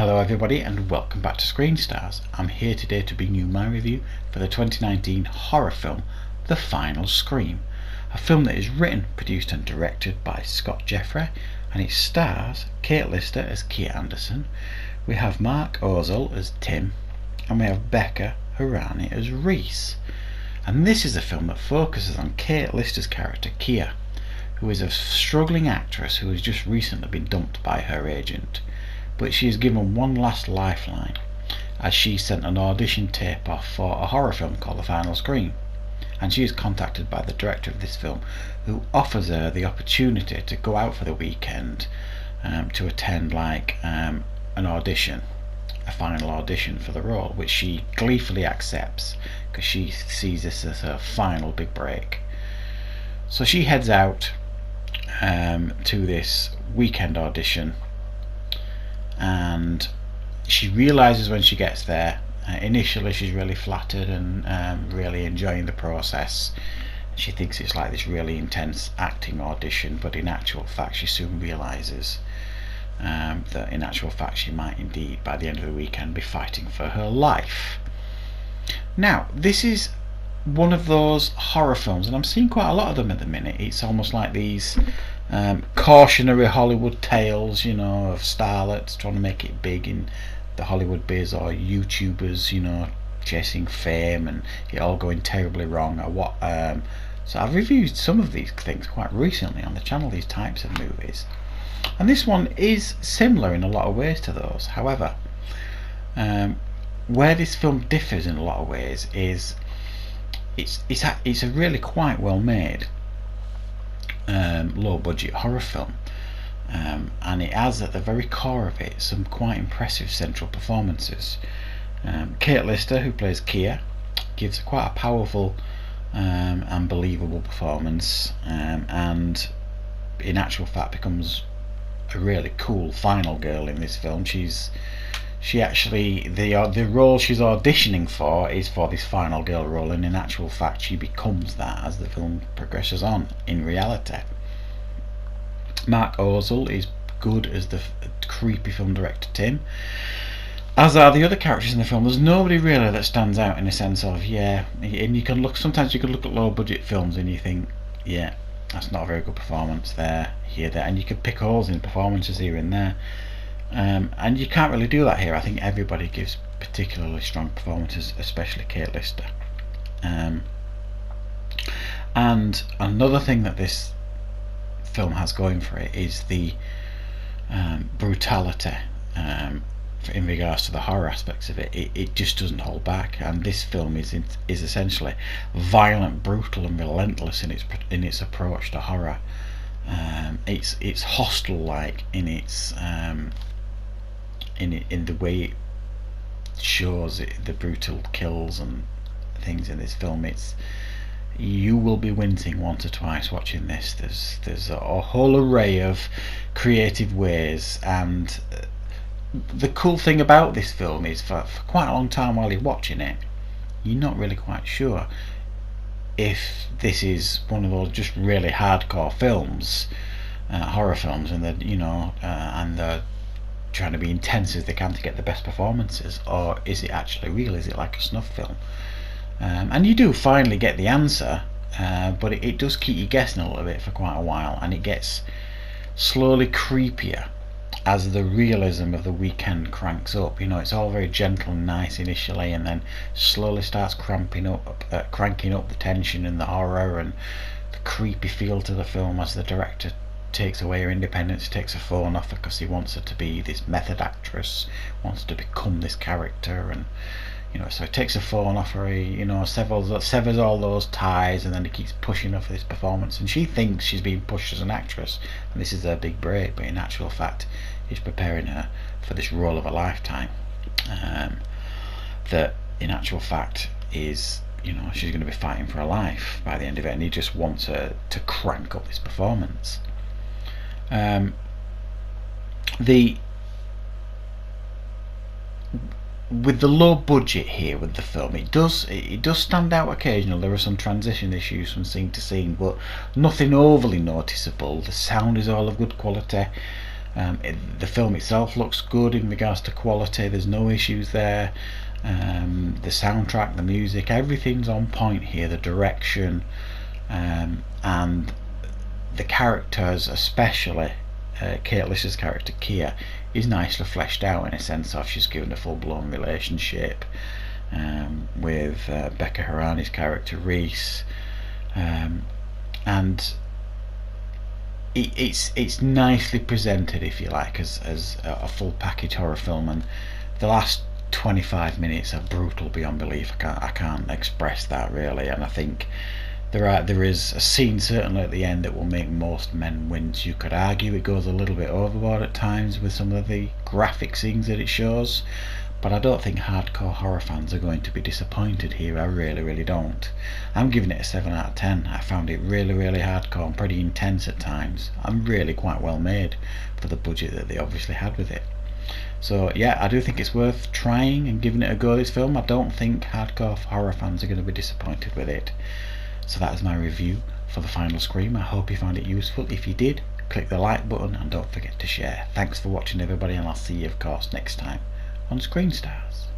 Hello everybody and welcome back to Screen Stars. I'm here today to bring you my review for the 2019 horror film The Final Scream, a film that is written, produced and directed by Scott Jeffrey, and it stars Kate Lister as Kia Anderson, we have Mark Ozell as Tim, and we have Becca Harani as Reese. And this is a film that focuses on Kate Lister's character Kia, who is a struggling actress who has just recently been dumped by her agent. But she is given one last lifeline, as she sent an audition tape off for a horror film called The Final Scream, and she is contacted by the director of this film, who offers her the opportunity to go out for the weekend to attend an audition, a final audition for the role, which she gleefully accepts because she sees this as her final big break. So she heads out to this weekend audition, and she realizes when she gets there, initially she's really flattered and really enjoying the process. She thinks it's like this really intense acting audition, but in actual fact she soon realizes that in actual fact she might indeed by the end of the weekend be fighting for her life. Now this is one of those horror films, and I'm seeing quite a lot of them at the minute. It's almost like these cautionary Hollywood tales, of starlets trying to make it big in the Hollywood biz, or YouTubers, chasing fame and it all going terribly wrong, or what. So I've reviewed some of these things quite recently on the channel, these types of movies, and this one is similar in a lot of ways to those. However, where this film differs in a lot of ways is it's a really quite well made low budget horror film, and it has at the very core of it some quite impressive central performances. Kate Lister, who plays Kia, gives quite a powerful and believable performance, and in actual fact becomes a really cool final girl in this film. She actually, the role she's auditioning for is for this final girl role, and in actual fact she becomes that as the film progresses on in reality. Mark Ozell is good as the creepy film director Tim, as are the other characters in the film. There's nobody really that stands out in a sense of, and sometimes you can look at low budget films and you think, yeah, that's not a very good performance there, and you can pick holes in performances here and there. And you can't really do that here. I think everybody gives particularly strong performances, especially Kate Lister. And another thing that this film has going for it is the brutality in regards to the horror aspects of it. It just doesn't hold back, and this film is essentially violent, brutal and relentless in its approach to horror. It's hostile-like in its in the way it shows the brutal kills and things in this film. You will be wincing once or twice watching this. There's a whole array of creative ways, and the cool thing about this film is for quite a long time while you're watching it, you're not really quite sure if this is one of those just really hardcore films, horror films, and they're trying to be intense as they can to get the best performances, or is it actually real? Is it like a snuff film? And you do finally get the answer, but it does keep you guessing a little bit for quite a while, and it gets slowly creepier as the realism of the weekend cranks up. It's all very gentle and nice initially, and then slowly starts cranking up the tension and the horror and the creepy feel to the film as the director takes away her independence, takes her phone off her because he wants her to be this method actress, wants to become this character, and so he takes her phone off her, severs all those ties, and then he keeps pushing her for this performance, and she thinks she's being pushed as an actress and this is her big break, but in actual fact he's preparing her for this role of a lifetime, that in actual fact is, she's going to be fighting for her life by the end of it, and he just wants her to crank up this performance. With the low budget here with the film, it does stand out occasionally. There are some transition issues from scene to scene, but nothing overly noticeable. The sound is all of good quality. The film itself looks good in regards to quality. There's no issues there. The soundtrack, the music, everything's on point here. The direction, and the characters, especially Kate Lish's character Kia, is nicely fleshed out in a sense of she's given a full-blown relationship with Becca Harani's character Reese, and it's nicely presented, if you like, as a full package horror film. And the last 25 minutes are brutal beyond belief. I can't express that really, and I think there is a scene certainly at the end that will make most men wince. You could argue it goes a little bit overboard at times with some of the graphic scenes that it shows, but I don't think hardcore horror fans are going to be disappointed here. I really don't. I'm giving it a 7 out of 10. I found it really hardcore and pretty intense at times, and really quite well made for the budget that they obviously had with it. So yeah, I do think it's worth trying and giving it a go, this film. I don't think hardcore horror fans are going to be disappointed with it. So that is my review for The Final Scream. I hope you found it useful. If you did, click the like button and don't forget to share. Thanks for watching everybody, and I'll see you of course next time on Screen Stars.